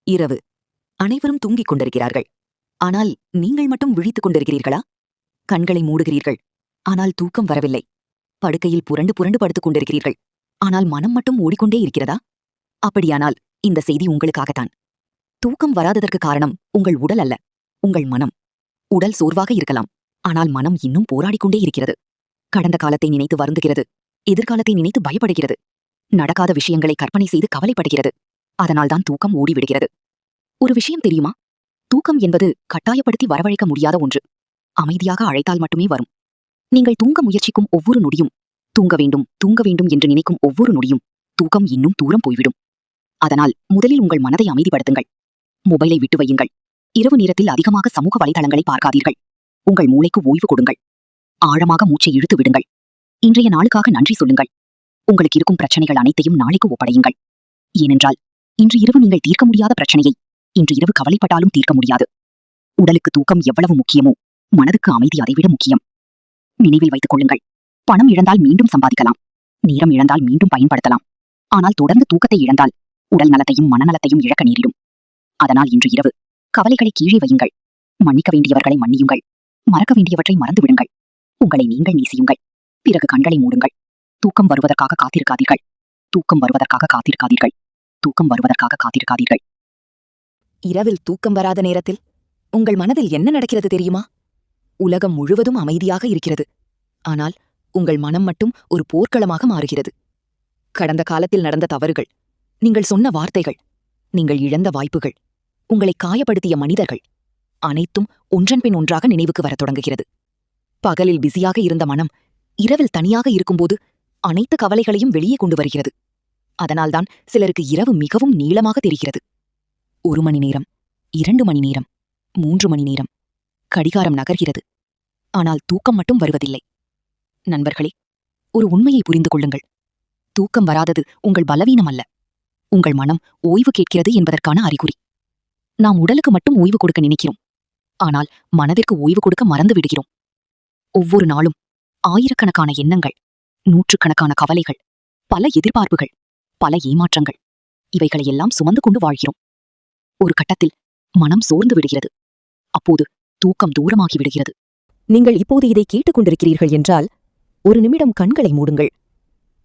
இரவு. அனைவரும் தூங்கிக் கொண்டிருக்கிறார்கள். ஆனால் நீங்கள் மட்டும் விழித்துக் கொண்டிருக்கிறீர்களா? கண்களை மூடுகிறீர்கள். ஆனால் தூக்கம் வரவில்லை. படுக்கையில் புரண்டு புரண்டு படுத்துக் கொண்டிருக்கிறீர்கள். ஆனால் மனம் மட்டும் ஓடிக்கொண்டே இருக்கிறதா? அப்படியானால் இந்த செய்தி உங்களுக்காகத்தான். தூக்கம் வராததற்கு காரணம் உங்கள் உடல் அல்ல, உங்கள் மனம். உடல் சோர்வாக இருக்கலாம், ஆனால் மனம் இன்னும் போராடிக்கொண்டே இருக்கிறது. கடந்த காலத்தை நினைத்து வருந்துகிறது. எதிர்காலத்தை நினைத்து பயப்படுகிறது. நடக்காத விஷயங்களை கற்பனை செய்து கவலைப்படுகிறது. அதனால்தான் தூக்கம் ஓடிவிடுகிறது. ஒரு விஷயம் தெரியுமா? தூக்கம் என்பது கட்டாயப்படுத்தி வரவழைக்க முடியாத ஒன்று. அமைதியாக அழைத்தால் மட்டுமே வரும். நீங்கள் தூங்க முயற்சிக்கும் ஒவ்வொரு நொடியும், தூங்க வேண்டும் என்று நினைக்கும் ஒவ்வொரு நொடியும் தூக்கம் இன்னும் தூரம் போய்விடும். அதனால் முதலில் உங்கள் மனதை அமைதிப்படுத்துங்கள். மொபைலை விட்டு வையுங்கள். இரவு நேரத்தில் அதிகமாக சமூக வலைதளங்களை பார்க்காதீர்கள். உங்கள் மூளைக்கு ஓய்வு கொடுங்கள். ஆழமாக மூச்சை இழுத்து விடுங்கள். இன்றைய நாளுக்காக நன்றி சொல்லுங்கள். உங்களுக்கு இருக்கும் பிரச்சனைகள் அனைத்தையும் நாளைக்கு ஒப்படையுங்கள். ஏனென்றால் இன்று இரவு நீங்கள் தீர்க்க முடியாத பிரச்சனையை இன்று இரவு கவலைப்பட்டாலும் தீர்க்க முடியாது. உடலுக்கு தூக்கம் எவ்வளவு முக்கியமோ மனதுக்கு அமைதி அதைவிட முக்கியம். நினைவில் வைத்துக் கொள்ளுங்கள். பணம் இழந்தால் மீண்டும் சம்பாதிக்கலாம். நேரம் இழந்தால் மீண்டும் பயன்படுத்தலாம். ஆனால் தொடர்ந்து தூக்கத்தை இழந்தால் உடல் நலத்தையும் மனநலத்தையும் இழக்க நேரிடும். அதனால் இன்று இரவு கவலைகளை கீழே வையுங்கள். மன்னிக்க வேண்டியவர்களை மன்னியுங்கள். மறக்க வேண்டியவற்றை மறந்துவிடுங்கள். உங்களை நீங்கள் நேசியுங்கள். பிறகு கண்களை மூடுங்கள். தூக்கம் வருவதற்காக காத்திருக்காதீர்கள். தூக்கம் வருவதற்காக காத்திருக்காதீர்கள். தூக்கம் வருவதற்காக காத்திருக்காதீர்கள். இரவில் தூக்கம் வராத நேரத்தில் உங்கள் மனதில் என்ன நடக்கிறது தெரியுமா? உலகம் முழுவதும் அமைதியாக இருக்கிறது. ஆனால் உங்கள் மனம் மட்டும் ஒரு போர்க்களமாக மாறுகிறது. கடந்த காலத்தில் நடந்த தவறுகள், நீங்கள் சொன்ன வார்த்தைகள், நீங்கள் இழந்த வாய்ப்புகள், உங்களை காயப்படுத்திய மனிதர்கள் அனைத்தும் ஒன்றன் பின் ஒன்றாக நினைவுக்கு வரத் தொடங்குகிறது. பகலில் பிஸியாக இருந்த மனம் இரவில் தனியாக இருக்கும்போது அனைத்து கவலைகளையும் வெளியே கொண்டு வருகிறது. அதனால்தான் சிலருக்கு இரவு மிகவும் நீளமாக தெரிகிறது. 1 மணி நேரம், 2 மணி நேரம், 3 மணி நேரம் கடிகாரம் நகர்கிறது. ஆனால் தூக்கம் மட்டும் வருவதில்லை. நண்பர்களே, ஒரு உண்மையை புரிந்து கொள்ளுங்கள். தூக்கம் வராதது உங்கள் பலவீனம் அல்ல, உங்கள் மனம் ஓய்வு கேட்கிறது என்பதற்கான அறிகுறி. நாம் உடலுக்கு மட்டும் ஓய்வு கொடுக்க நினைக்கிறோம். ஆனால் மனதிற்கு ஓய்வு கொடுக்க மறந்து விடுகிறோம். ஒவ்வொரு நாளும் ஆயிரக்கணக்கான எண்ணங்கள், நூற்றுக்கணக்கான கவலைகள், பல எதிர்பார்ப்புகள், பல ஏமாற்றங்கள், இவைகளையெல்லாம் சுமந்து கொண்டு வாழ்கிறோம். ஒரு கட்டத்தில் மனம் சோர்ந்து விடுகிறது. அப்போது தூக்கம் தூரமாகி விடுகிறது. நீங்கள் இப்போது இதை கேட்டுக்கொண்டிருக்கிறீர்கள் என்றால், ஒரு நிமிடம் கண்களை மூடுங்கள்.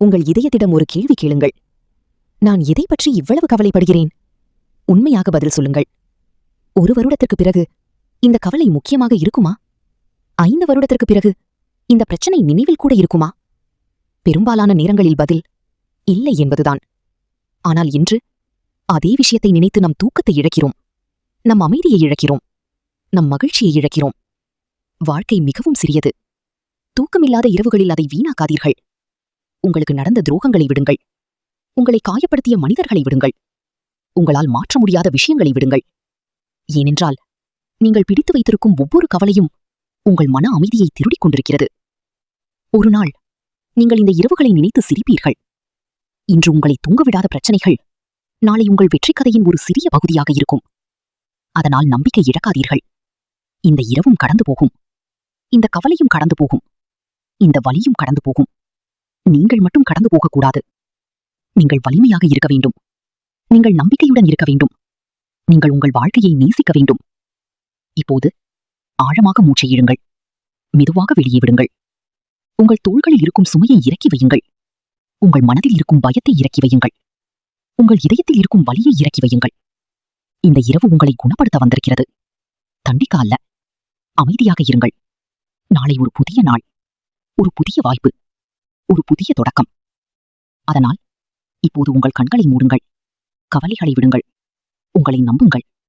உங்கள் இதயத்திடம் ஒரு கேள்வி கேளுங்கள். நான் எதை பற்றி இவ்வளவு கவலைப்படுகிறேன்? உண்மையாக பதில் சொல்லுங்கள். 1 வருடத்திற்கு பிறகு இந்த கவலை முக்கியமாக இருக்குமா? 5 வருடத்திற்கு பிறகு இந்த பிரச்சனை நினைவில் கூட இருக்குமா? பெரும்பாலான நேரங்களில் பதில் இல்லை என்பதுதான். ஆனால் இன்று அதே விஷயத்தை நினைத்து நம் தூக்கத்தை இழக்கிறோம். நம் அமைதியை இழக்கிறோம். நம் மகிழ்ச்சியை இழக்கிறோம். வாழ்க்கை மிகவும் சிறியது. தூக்கமில்லாத இரவுகளில் அதை வீணாக்காதீர்கள். உங்களுக்கு நடந்த துரோகங்களை விடுங்கள். உங்களை காயப்படுத்திய மனிதர்களை விடுங்கள். உங்களால் மாற்ற முடியாத விஷயங்களை விடுங்கள். ஏனென்றால் நீங்கள் பிடித்து வைத்திருக்கும் ஒவ்வொரு கவலையும் உங்கள் மன அமைதியை திருடிக் கொண்டிருக்கிறது. ஒரு நாள் நீங்கள் இந்த இரவுகளை நினைத்து சிரிப்பீர்கள். இன்று உங்களை தூங்கவிடாத பிரச்சனைகள் நாளை உங்கள் வெற்றி கதையின் ஒரு சிறிய பகுதியாக இருக்கும். அதனால் நம்பிக்கை இழக்காதீர்கள். இந்த இரவும் கடந்து போகும். இந்த கவலையும் கடந்து போகும். இந்த வலியும் கடந்து போகும். நீங்கள் மட்டும் கடந்து போகக்கூடாது. நீங்கள் வலிமையாக இருக்க வேண்டும். நீங்கள் நம்பிக்கையுடன் இருக்க வேண்டும். நீங்கள் உங்கள் வாழ்க்கையை நேசிக்க வேண்டும். இப்போது ஆழமாக மூச்சை இழுங்கள். மெதுவாக வெளியே விடுங்கள். உங்கள் தோள்களில் இருக்கும் சுமையை இறக்கி வையுங்கள். உங்கள் மனதில் இருக்கும் பயத்தை இறக்கி வையுங்கள். உங்கள் இதயத்தில் இருக்கும் வலியை இறக்கி வையுங்கள். இந்த இரவு உங்களை குணப்படுத்த வந்திருக்கிறது. தண்டிக்க அல்ல. அமைதியாக இருங்கள். நாளை ஒரு புதிய நாள், ஒரு புதிய வாய்ப்பு, ஒரு புதிய தொடக்கம். அதனால் இப்போது உங்கள் கண்களை மூடுங்கள். கவலைகளை விடுங்கள். உங்களை நம்புங்கள்.